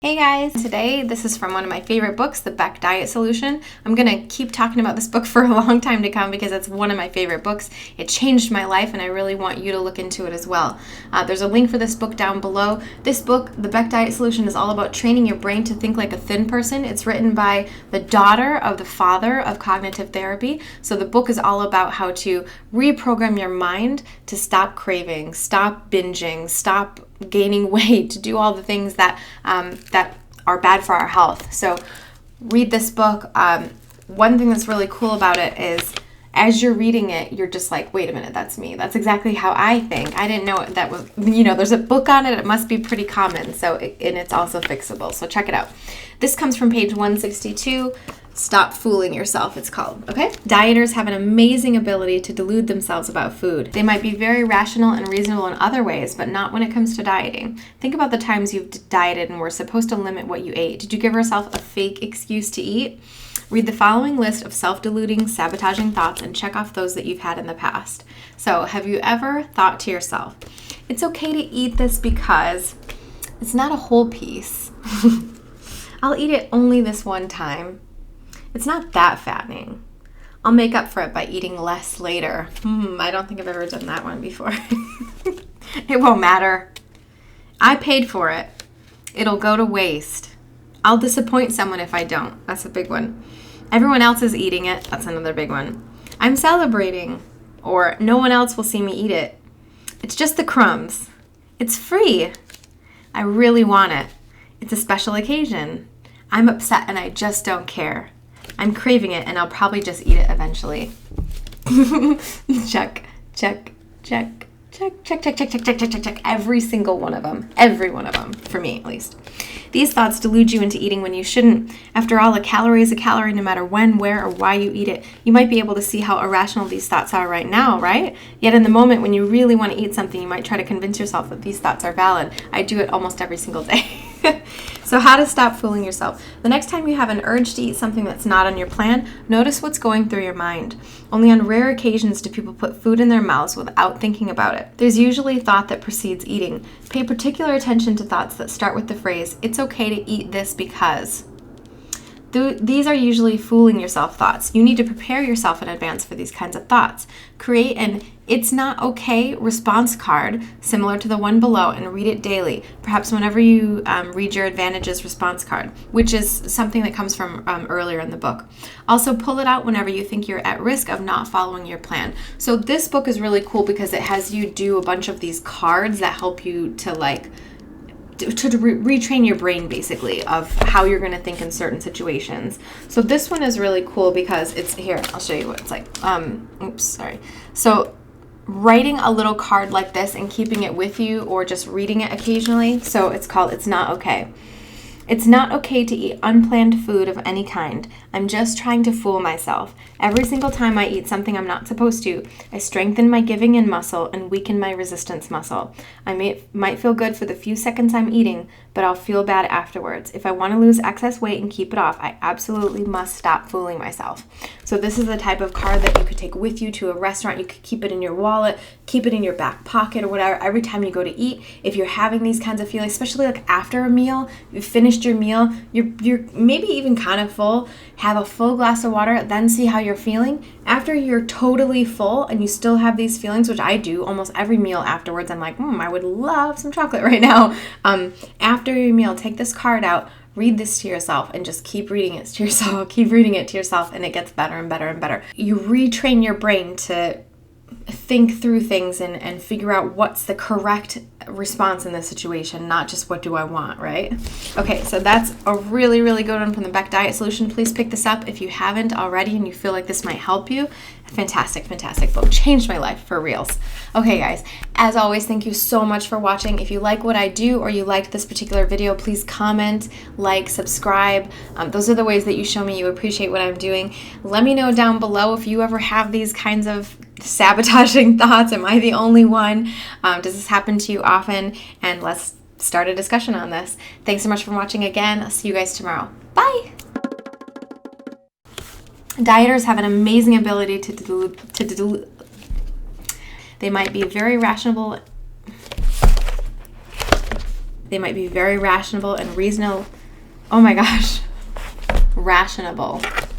Hey guys, today this is from one of my favorite books, The Beck Diet Solution. I'm going to keep talking about this book for a long time to come because it's one of my favorite books. It changed my life and I really want you to look into it as well. There's a link for this book down below. This book, The Beck Diet Solution, is all about training your brain to think like a thin person. It's written by the daughter of the father of cognitive therapy. So the book is all about how to reprogram your mind to stop craving, stop binging, stop gaining weight, to do all the things that are bad for our health. So read this book. One thing that's really cool about it is as you're reading it, you're just like, wait a minute, that's me. That's exactly how I think. I didn't know that was, there's a book on it. It must be pretty common. So, and it's also fixable. So check it out. This comes from page 162. Stop Fooling Yourself, it's called, okay? Dieters have an amazing ability to delude themselves about food. They might be very rational and reasonable in other ways, but not when it comes to dieting. Think about the times you've dieted and were supposed to limit what you ate. Did you give yourself a fake excuse to eat? Read the following list of self-deluding, sabotaging thoughts and check off those that you've had in the past. So, have you ever thought to yourself, it's okay to eat this because it's not a whole piece. I'll eat it only this one time. It's not that fattening. I'll make up for it by eating less later. I don't think I've ever done that one before. It won't matter. I paid for it. It'll go to waste. I'll disappoint someone if I don't. That's a big one. Everyone else is eating it. That's another big one. I'm celebrating. Or no one else will see me eat it. It's just the crumbs. It's free. I really want it. It's a special occasion. I'm upset and I just don't care. I'm craving it and I'll probably just eat it eventually. Check, check, check, check, check, check, check, check, check, check, check, check. Every single one of them. Every one of them, for me at least. These thoughts delude you into eating when you shouldn't. After all, a calorie is a calorie no matter when, where, or why you eat it. You might be able to see how irrational these thoughts are right now, right? Yet in the moment when you really want to eat something, you might try to convince yourself that these thoughts are valid. I do it almost every single day. So how to stop fooling yourself. The next time you have an urge to eat something that's not on your plan, notice what's going through your mind. Only on rare occasions do people put food in their mouths without thinking about it. There's usually thought that precedes eating. Pay particular attention to thoughts that start with the phrase, it's okay to eat this because. These are usually fooling yourself thoughts. You need to prepare yourself in advance for these kinds of thoughts. Create an it's not okay response card similar to the one below and read it daily. Perhaps whenever you read your advantages response card, which is something that comes from earlier in the book. Also pull it out whenever you think you're at risk of not following your plan. So this book is really cool because it has you do a bunch of these cards that help you to retrain your brain basically of how you're going to think in certain situations. So this one is really cool because it's here. I'll show you what it's like. So writing a little card like this and keeping it with you or just reading it occasionally. So it's called It's Not Okay. It's not okay to eat unplanned food of any kind. I'm just trying to fool myself. Every single time I eat something I'm not supposed to, I strengthen my giving in muscle and weaken my resistance muscle. I might feel good for the few seconds I'm eating, but I'll feel bad afterwards. If I want to lose excess weight and keep it off, I absolutely must stop fooling myself. So this is the type of card that you could take with you to a restaurant. You could keep it in your wallet, keep it in your back pocket or whatever. Every time you go to eat, if you're having these kinds of feelings, especially like after a meal, you've finished your meal, you're maybe even kind of full, have a full glass of water, then see how you're feeling. After you're totally full and you still have these feelings, which I do almost every meal afterwards, I'm like, I would love some chocolate right now. After your meal, take this card out, read this to yourself and just keep reading it to yourself, keep reading it to yourself, and it gets better and better and better. You retrain your brain to think through things and figure out what's the correct response in this situation, not just what do I want, right? Okay, so that's a really, really good one from the Beck Diet Solution. Please pick this up if you haven't already and you feel like this might help you. Fantastic, fantastic book. Changed my life for reals. Okay, guys, as always, thank you so much for watching. If you like what I do or you liked this particular video, please comment, like, subscribe. Those are the ways that you show me you appreciate what I'm doing. Let me know down below if you ever have these kinds of sabotaging thoughts. Am I the only one? Does this happen to you often? And let's start a discussion on this. Thanks so much for watching again. I'll see you guys tomorrow. Bye! Dieters have an amazing ability to delude. They might be very rational. They might be very rational and reasonable. Oh my gosh. Rationable.